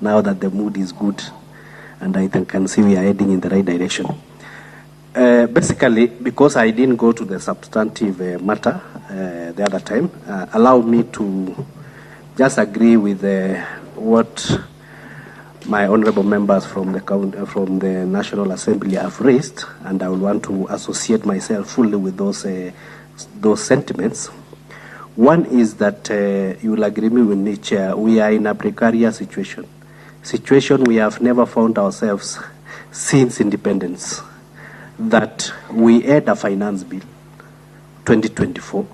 now that the mood is good, and I can see we are heading in the right direction. Basically, because I didn't go to the substantive matter the other time, allow me to just agree with what my honorable members from the National Assembly have raised, and I will want to associate myself fully with those sentiments. One is that you will agree with me, Chair, we are in a precarious situation we have never found ourselves since independence, that we had a finance bill 2024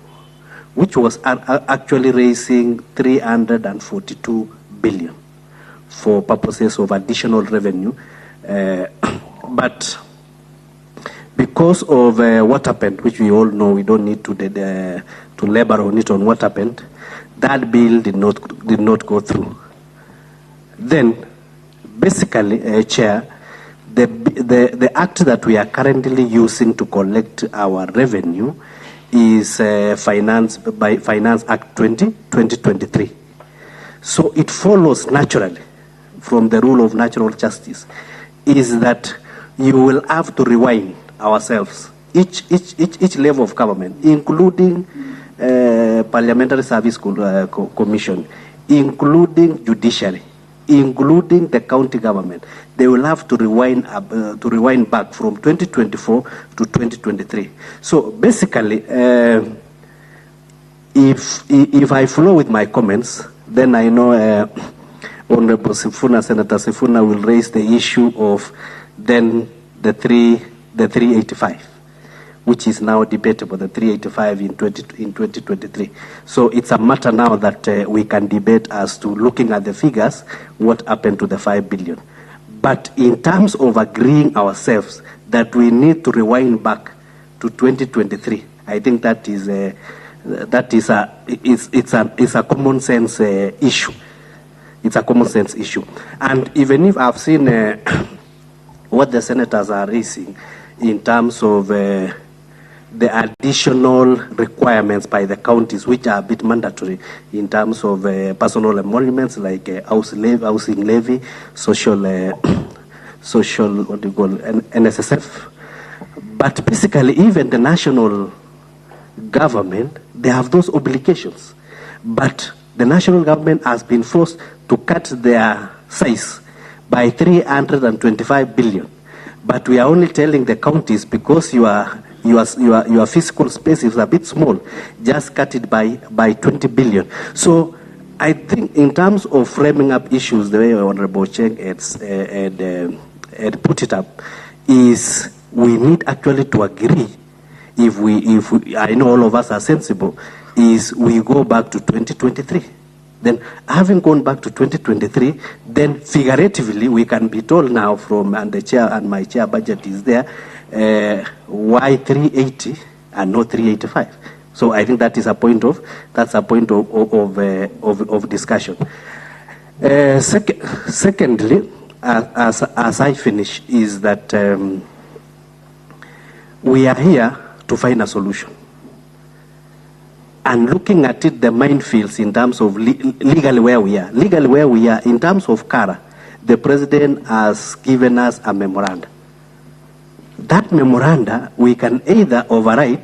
which was actually raising 342 billion for purposes of additional revenue, but because of what happened, which we all know, we don't need to labor on it on what happened, that bill did not go through. Then, basically, Chair, the act that we are currently using to collect our revenue is Finance Act 2023. So it follows naturally from the rule of natural justice, is that you will have to rewind ourselves, each level of government, including Parliamentary Service Commission, including judiciary, including the county government. They will have to rewind back from 2024 to 2023. So basically, if I flow with my comments, then I know Honorable Sifuna, Senator Sifuna, will raise the issue of then the 385, which is now debatable, the 385 in 2023. So it's a matter now that we can debate as to, looking at the figures, what happened to the 5 billion. But in terms of agreeing ourselves that we need to rewind back to 2023, I think that is a common sense issue. It's a common sense issue. And even if I've seen what the senators are raising in terms of the additional requirements by the counties, which are a bit mandatory in terms of personal emoluments like housing levy, social, what do you call, NSSF. But basically, even the national government, they have those obligations. But the national government has been forced to cut their size by 325 billion. But we are only telling the counties, because your fiscal space is a bit small, just cut it by 20 billion. So I think in terms of framing up issues, the way Honorable Cheng had put it up, is we need actually to agree, if we, I know all of us are sensible, is we go back to 2023. Then, having gone back to 2023, then figuratively we can be told now from, and the chair and my chair budget is there, why 380 and not 385. So I think that is a point of discussion. Secondly, as I finish, is that we are here to find a solution. And looking at it, the minefields in terms of legally where we are, in terms of CARA, the president has given us a memoranda. That memoranda, we can either override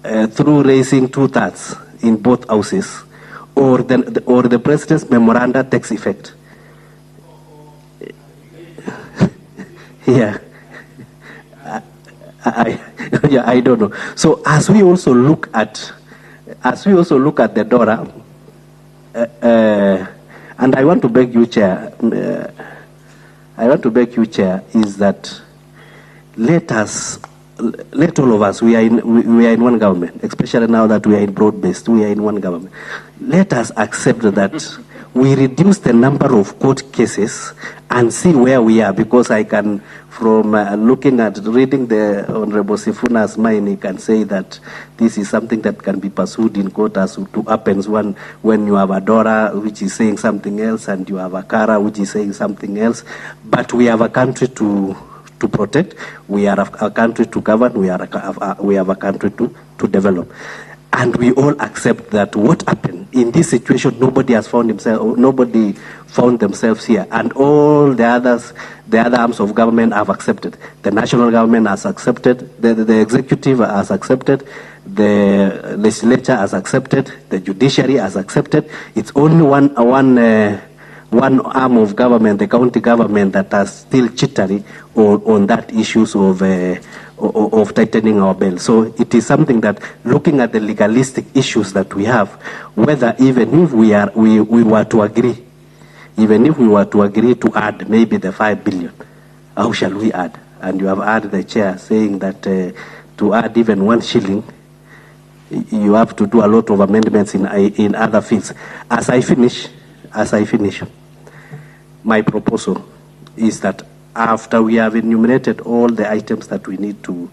through raising 2/3 in both houses, or the president's memoranda takes effect. Yeah. I don't know. So as we also look at the DORA, and I want to beg you, Chair, is that let all of us, we are in one government, especially now that we are in broad-based, we are in one government. Let us accept that we reduce the number of court cases and see where we are, because I can, from reading the Honorable Sifuna's mind, he can say that this is something that can be pursued in court as to happens when you have a DORA which is saying something else and you have a CARA which is saying something else. But we have a country to protect, we are a country to govern, we have a country to develop. And we all accept that what happened in this situation, nobody found themselves here, and all the other arms of government have accepted. The national government has accepted, the executive has accepted, the legislature has accepted, the judiciary has accepted. It's only one arm of government, the county government, that are still jittery on that issues of tightening our belt. So it is something that, looking at the legalistic issues that we have, whether even if we were to agree, even if we were to agree to add maybe the 5 billion, how shall we add? And you have heard the chair saying that to add even 1 shilling, you have to do a lot of amendments in other fields. As I finish, my proposal is that after we have enumerated all the items that we need to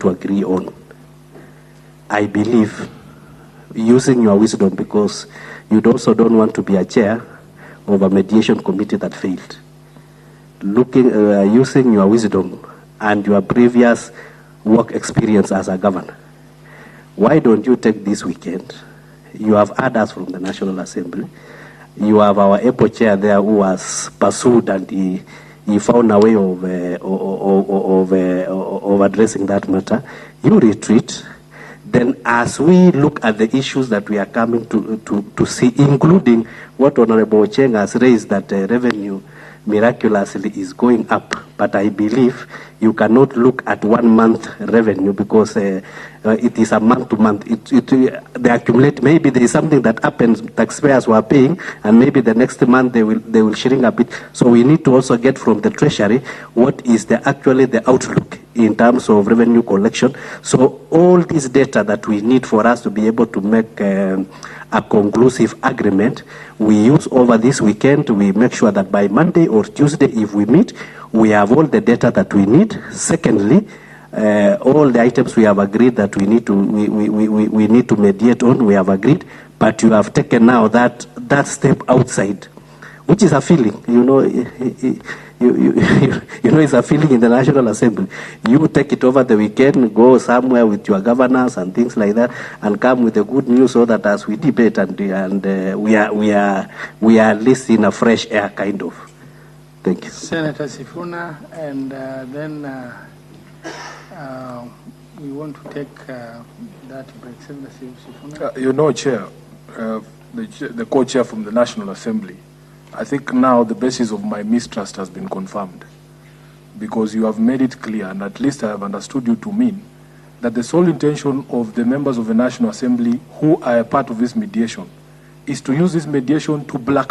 agree on, I believe, using your wisdom, because you also don't want to be a chair of a mediation committee that failed, using your wisdom and your previous work experience as a governor, why don't you take this weekend? You have had us from the National Assembly. You have our EPO chair there who was pursued, and he found a way of addressing that matter. You retreat. Then, as we look at the issues that we are coming to see, including what Honorable Cheng has raised, that revenue miraculously is going up, but I believe you cannot look at 1 month revenue, because it is a month to month. They accumulate. Maybe there is something that happens, taxpayers were paying, and maybe the next month they will shrink a bit. So we need to also get from the treasury what is actually the outlook in terms of revenue collection. So all this data that we need for us to be able to make a conclusive agreement, we use over this weekend. We make sure that by Monday or Tuesday, if we meet, we have all the data that we need. Secondly, all the items we have agreed that we need to mediate on, we have agreed, but you have taken now that step outside, which is a feeling, it's a feeling in the National Assembly. You take it over the weekend, go somewhere with your governors and things like that, and come with the good news, so that as we debate and we are at least in a fresh air, kind of. Thank you. Senator Sifuna, and then we want to take that break. Senator Sifuna. Chair, the co-chair from the National Assembly, I think now the basis of my mistrust has been confirmed, because you have made it clear, and at least I have understood you to mean, that the sole intention of the members of the National Assembly who are a part of this mediation is to use this mediation to black